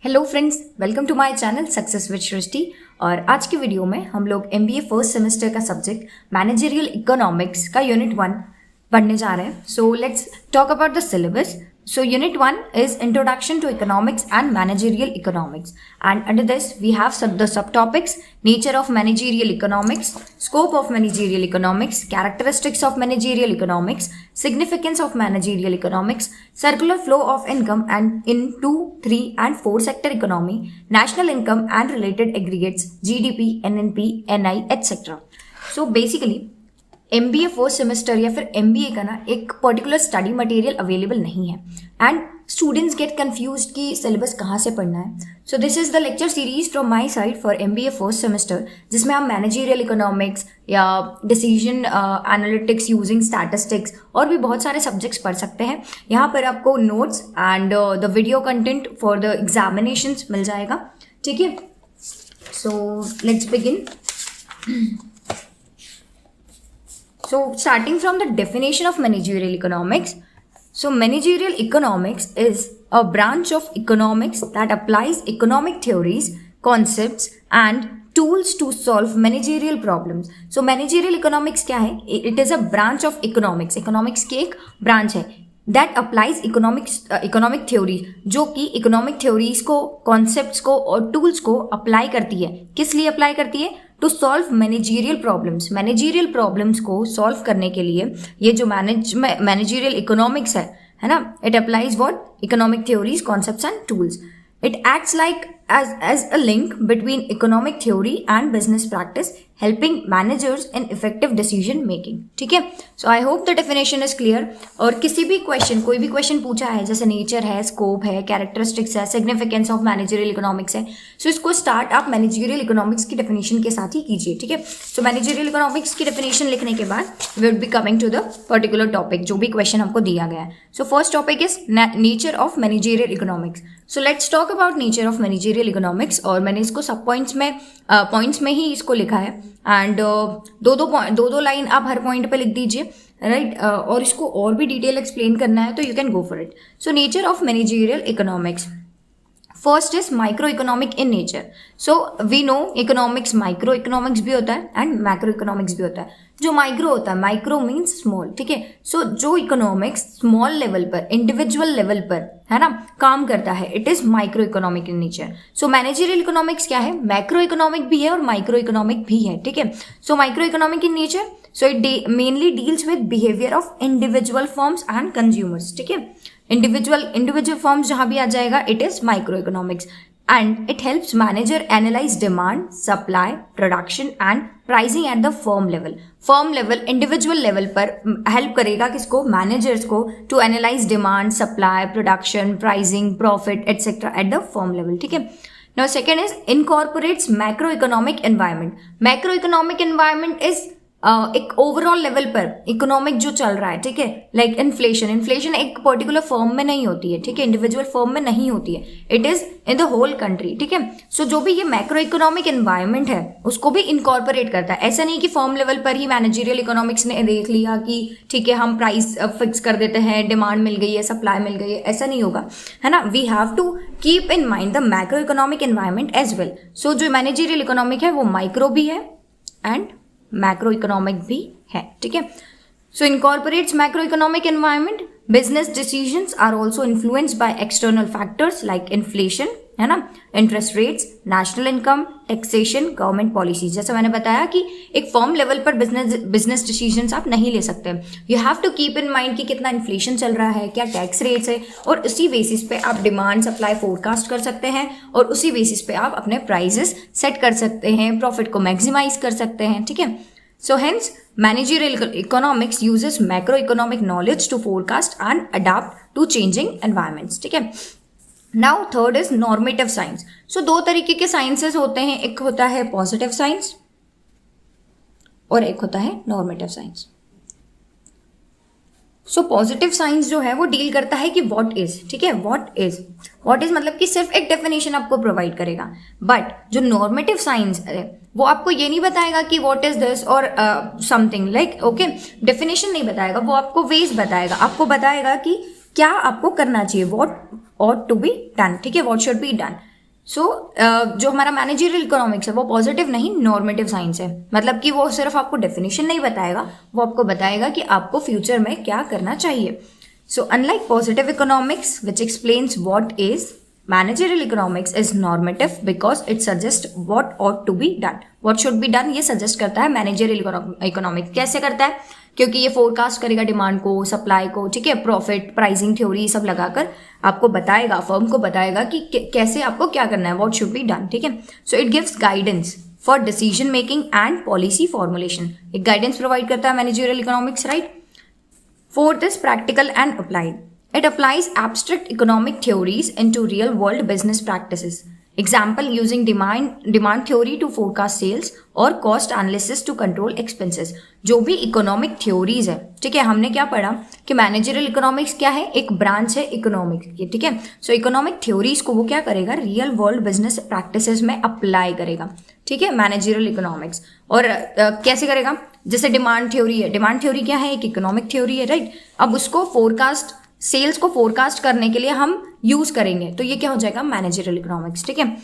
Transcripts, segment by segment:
Hello friends, welcome to my channel success with Srishti. और आज की वीडियो में हम लोग MBA फर्स्ट सेमेस्टर का सब्जेक्ट मैनेजरियल इकोनॉमिक्स का यूनिट 1 पढ़ने जा रहे हैं। So let's talk about the syllabus. So Unit 1 is Introduction to Economics and Managerial Economics, and under this we have the subtopics: Nature of Managerial Economics, Scope of Managerial Economics, Characteristics of Managerial Economics, Significance of Managerial Economics, Circular Flow of Income and in 2, 3 and 4 sector economy, National Income and related aggregates, GDP, NNP, NI, etc. So basically MBA first semester या फिर MBA का ना एक particular study material available नहीं है and students gate confused कि syllabus कहाँ से पढ़ना है। So this is the lecture series from my side for MBA first semester, जिसमें हम मैनेजरियल इकोनॉमिक्स या डिसीजन एनालिटिक्स यूजिंग स्टैटिस्टिक्स और भी बहुत सारे सब्जेक्ट्स पढ़ सकते हैं। यहाँ पर आपको notes and the video content for the examinations मिल जाएगा, ठीक है। So let's begin. So starting from the definition of managerial economics. So managerial economics is a branch of economics that applies economic theories, concepts and tools to solve managerial problems. So managerial economics क्या है? It is a branch of economics. Economics की एक branch है that applies economic theory, जो कि economic theories को, concepts को और tools को apply करती है। किस लिए apply करती है? To solve managerial problems. Managerial problems को सॉल्व करने के लिए ये जो मैनेजरियल इकोनॉमिक्स है ना, it applies what? Economic theories, concepts and tools. It acts like as a link between economic theory and business practice, helping managers in effective decision making. ठीक है, so I hope the definition is clear. और किसी भी question, कोई भी question पूछा है, जैसे नेचर है, स्कोप है, कैरेक्टरिस्टिक्स है, सिग्निफिकेंस ऑफ मैनेजरियल इकोनॉमिक्स है, सो इसको स्टार्ट आप मैनेजरियल इकोनॉमिक्स की डेफिनेशन के साथ ही कीजिए, ठीक है। सो मैनेजरियल इकोनॉमिक्स की डेफिनेशन लिखने के बाद we will be coming to the particular topic, जो भी क्वेश्चन हमको दिया गया है। So first topic is nature of managerial economics. So let's talk about nature of managerial economics. और मैंने इसको सब पॉइंट्स में ही इसको लिखा है एंड दो लाइन आप हर पॉइंट पे लिख दीजिए, राइट। और इसको और भी डिटेल एक्सप्लेन करना है तो you can go for it. So nature of managerial economics. First is micro economic in nature. So we know economics, micro economics भी होता है एंड मैक्रो इकोनॉमिक्स भी होता है। जो माइक्रो होता है, माइक्रो मीन्स स्मॉल, ठीक है। सो जो इकोनॉमिक्स स्मॉल लेवल पर, इंडिविजुअल लेवल पर है ना काम करता है, it is micro economic in nature. So managerial economics क्या है? मैक्रो इकोनॉमिक भी है और माइक्रो इकोनॉमिक भी है, ठीक है। So micro economic in nature, so it mainly deals with behaviour of individual firms and consumers, ठीक है। इंडिविजुअल फॉर्म्स जहां भी आ जाएगा, it is micro economics and it helps manager analyse demand, supply, production and pricing at the firm level, individual level पर help करेगा किसको? Managers को, to analyse demand, supply, production, pricing, profit etcetera at the firm level, ठीक है। Now second is incorporates macro economic environment. Macro economic environment is एक overall level पर economic जो चल रहा है, ठीक है। लाइक इन्फ्लेशन एक पर्टिकुलर फर्म में नहीं होती है, ठीक है, इंडिविजुअल फर्म में नहीं होती है, it is in the whole country, ठीक है। सो जो भी ये मैक्रो इकोनॉमिक एनवायरमेंट है उसको भी इनकॉर्पोरेट करता है। ऐसा नहीं कि फर्म लेवल पर ही मैनेजरियल इकोनॉमिक्स ने देख लिया कि ठीक है हम प्राइस फिक्स कर देते हैं, डिमांड मिल गई है, सप्लाई मिल गई है, ऐसा नहीं होगा, है ना। We have to keep in mind the macro economic environment as well. So जो मैनेजरियल इकोनॉमिक है वो माइक्रो भी है एंड मैक्रो इकोनॉमिक भी है, ठीक है। So incorporates macro economic environment. Business decisions are also influenced by external factors like inflation, है ना, interest rates, national income, taxation, government policies. जैसे मैंने बताया कि एक फर्म लेवल पर बिजनेस डिसीजंस आप नहीं ले सकते। You have to keep in mind कि कितना इन्फ्लेशन चल रहा है, क्या टैक्स रेट्स है, और उसी बेसिस पे आप डिमांड, सप्लाई फोरकास्ट कर सकते हैं और उसी बेसिस पे आप अपने प्राइजेस सेट कर सकते हैं, प्रॉफिट को मैक्सिमाइज कर सकते हैं, ठीक है। So hence managerial economics uses macro economic knowledge to forecast and adapt to changing environments, ठीक है। Now third is normative science. So दो तरीके के साइंसेस होते हैं, एक होता है पॉजिटिव साइंस और एक होता है normative science. So positive science जो है वो डील करता है कि व्हाट इज, ठीक है, व्हाट इज मतलब कि सिर्फ एक डेफिनेशन आपको प्रोवाइड करेगा। बट जो नॉर्मेटिव साइंस है वो आपको ये नहीं बताएगा कि व्हाट इज दिस और समथिंग लाइक, ओके, डेफिनेशन नहीं बताएगा, वो आपको वेज बताएगा, आपको बताएगा कि क्या आपको करना चाहिए, what ought to be done, ठीक है, what should be done. जो हमारा मैनेजरियल इकोनॉमिक्स है वो पॉजिटिव नहीं नॉर्मेटिव साइंस है, मतलब कि वो सिर्फ आपको डेफिनेशन नहीं बताएगा, वो आपको बताएगा कि आपको फ्यूचर में क्या करना चाहिए. So unlike positive economics which explains what is, managerial economics is normative because it suggest what ought to be done, what should be done ये सजेस्ट करता है मैनेजरियल इकोनॉमिक्स. कैसे करता है? क्योंकि ये फोरकास्ट करेगा डिमांड को, सप्लाई को, ठीक है, प्रॉफिट, प्राइसिंग थ्योरी सब लगाकर आपको बताएगा, फर्म को बताएगा कि कैसे आपको क्या करना है, व्हाट शुड बी डन. ठीक है. So it gives guidance for decision making and policy formulation. एक गाइडेंस प्रोवाइड करता है managerial economics, right. Fourth is practical and applied. It applies abstract economic theories into real world business practices. Example, using demand theory to forecast sales और cost analysis to control expenses. जो भी economic theories है, ठीक है, हमने क्या पढ़ा कि मैनेजरियल इकोनॉमिक्स क्या है, एक ब्रांच है इकोनॉमिक्स की. ठीक है. सो इकोनॉमिक थ्योरीज को वो क्या करेगा, रियल वर्ल्ड बिजनेस प्रैक्टिसेस में अप्लाई करेगा. ठीक है, मैनेजरियल इकोनॉमिक्स. और कैसे करेगा? जैसे डिमांड थ्योरी है, डिमांड थ्योरी क्या है, एक इकोनॉमिक थ्योरी है, राइट. अब उसको फोरकास्ट, सेल्स को फोरकास्ट करने के लिए हम यूज करेंगे, तो ये क्या हो जाएगा, मैनेजरियल इकोनॉमिक्स. ठीक है.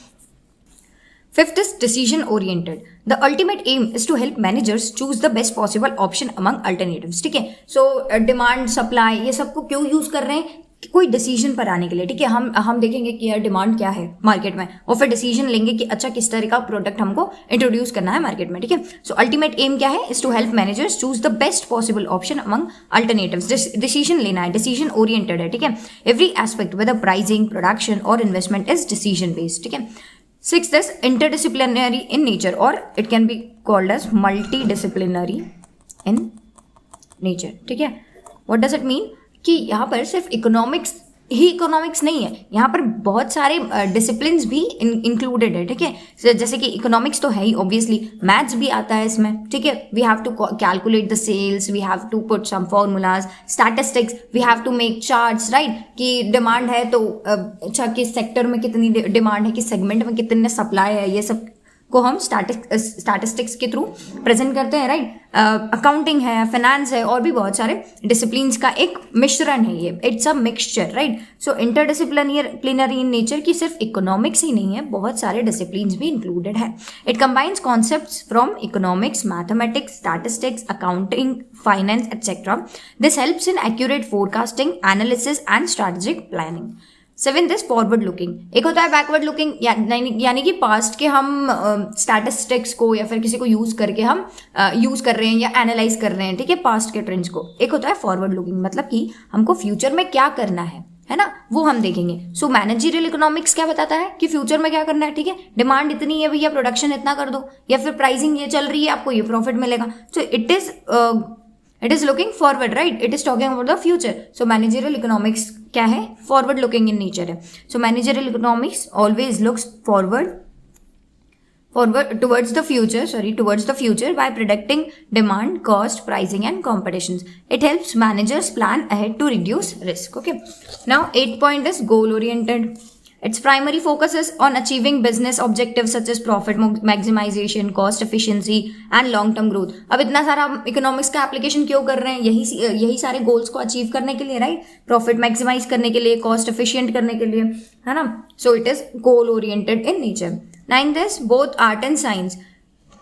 Fifth is decision oriented. The ultimate aim is to help managers choose the best possible option among alternatives. ठीक है. सो डिमांड, सप्लाई, ये सबको क्यों यूज कर रहे हैं, कोई डिसीजन पर आने के लिए. ठीक है. हम देखेंगे कि यार डिमांड क्या है मार्केट में, और फिर डिसीजन लेंगे कि अच्छा किस तरह का प्रोडक्ट हमको इंट्रोड्यूस करना है मार्केट में. ठीक है. सो अल्टीमेट एम क्या है, is to help managers choose the best possible option among alternatives. Decision लेना है, डिसीजन ओरिएंटेड है. ठीक है. Every aspect whether pricing, production और इन्वेस्टमेंट इज डिसीजन बेस्ड. ठीक है. Sixth is interdisciplinary in nature, or it can be called as multidisciplinary in nature. ठीक है. What does it mean? कि यहाँ पर सिर्फ इकोनॉमिक्स नहीं है, यहाँ पर बहुत सारे डिसिप्लिन्स भी इंक्लूडेड है. ठीक है. जैसे कि इकोनॉमिक्स तो है ही, ऑब्वियसली मैथ्स भी आता है इसमें. ठीक है. We have to calculate the sales, we have to put some formulas, statistics, we have to make charts, right. कि डिमांड है तो अच्छा किस सेक्टर में कितनी डिमांड है, किस सेगमेंट में कितने सप्लाई है, ये सब को हम स्टैटिस्टिक्स के थ्रू प्रेजेंट करते हैं, राइट. अकाउंटिंग है, फाइनेंस है, और भी बहुत सारे डिसिप्लिन्स का एक मिश्रण है ये. It's a mixture, right. So interdisciplinary in nature की सिर्फ इकोनॉमिक्स ही नहीं है, बहुत सारे डिसिप्लिन्स भी इंक्लूडेड है. It combines concepts from economics, mathematics, statistics, accounting, finance etcetera. This helps in accurate forecasting, analysis and strategic planning. Seventh is forward looking. एक होता है बैकवर्ड लुकिंग, यानी कि पास्ट के हम स्टैटिस्टिक्स को या फिर किसी को यूज करके हम यूज कर रहे हैं या एनालाइज कर रहे हैं. ठीक है, पास्ट के ट्रेंड्स को. एक होता है फॉरवर्ड लुकिंग, मतलब कि हमको फ्यूचर में क्या करना है ना, वो हम देखेंगे. सो मैनेजरियल इकोनॉमिक्स क्या बताता है कि फ्यूचर में क्या करना है. ठीक है. डिमांड इतनी है भैया, प्रोडक्शन इतना कर दो, या फिर प्राइसिंग ये चल रही है, आपको ये प्रॉफिट मिलेगा. So it is looking forward, right. It is talking about the future. So managerial economics क्या है, फॉरवर्ड लुकिंग इन नेचर है. So managerial economics always looks forward towards the future by predicting demand, cost, pricing and competitions. It helps managers plan ahead to reduce risk. Okay. Now 8th point is goal oriented. Its primary focus is on achieving business objectives such as profit maximization, cost efficiency and long term growth. अब इतना सारा economics का application क्यों कर रहे हैं, यही सारे गोल्स को अचीव करने के लिए, राइट. प्रॉफिट मैक्सिमाइज करने के लिए, कॉस्ट एफिशिएंट करने के लिए, है ना. सो it is goal oriented in nature. 9th is both art and science.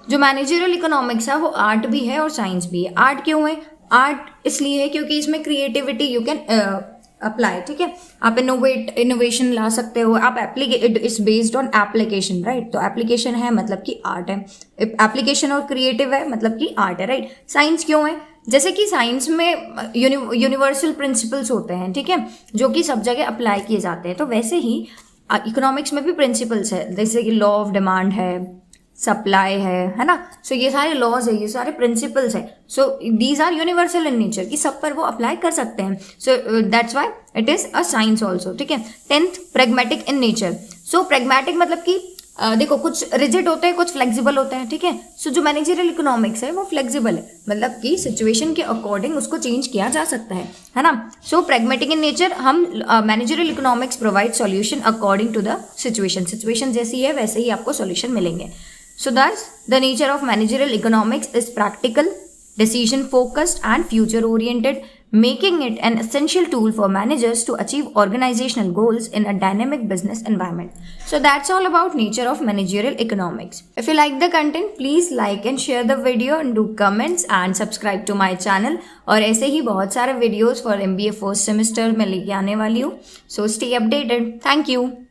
जो मैनेजरियल इकोनॉमिक्स है वो आर्ट भी है और साइंस भी है. आर्ट क्यों है? आर्ट इसलिए है क्योंकि इसमें क्रिएटिविटी यू कैन अप्लाई. ठीक है. आप इनोवेशन ला सकते हो. आप it's based on application, right. तो एप्लीकेशन है मतलब कि आर्ट है. एप्लीकेशन और क्रिएटिव है मतलब कि आर्ट है, राइट. साइंस क्यों है? जैसे कि साइंस में यूनिवर्सल प्रिंसिपल्स होते हैं, ठीक है, जो कि सब जगह अप्लाई किए जाते हैं. तो वैसे ही इकोनॉमिक्स में भी प्रिंसिपल्स है, जैसे कि लॉ ऑफ डिमांड है, सप्लाई है ना. सो ये सारे लॉज है, ये सारे प्रिंसिपल्स है. So these are universal in nature, कि सब पर वो अप्लाई कर सकते हैं. So that's why it is a science also. ठीक है. 10th pragmatic in nature. So pragmatic मतलब कि देखो कुछ रिजिड होते हैं, कुछ फ्लेक्सिबल होते हैं. ठीक है. सो जो मैनेजरियल इकोनॉमिक्स है वो फ्लेक्सिबल है, मतलब कि सिचुएशन के अकॉर्डिंग उसको चेंज किया जा सकता है ना. सो प्रैग्मेटिक इन नेचर, हम managerial economics provide solution according to the situation जैसी है वैसे ही आपको सॉल्यूशन मिलेंगे. So that's the nature of managerial economics is practical, decision focused and future oriented, making it an essential tool for managers to achieve organizational goals in a dynamic business environment. So that's all about nature of managerial economics. If you like the content, please like and share the video and do comments and subscribe to my channel. और ऐसे ही बहुत सारे videos for MBA first semester में लेके आने वाली हूँ. So stay updated. Thank you.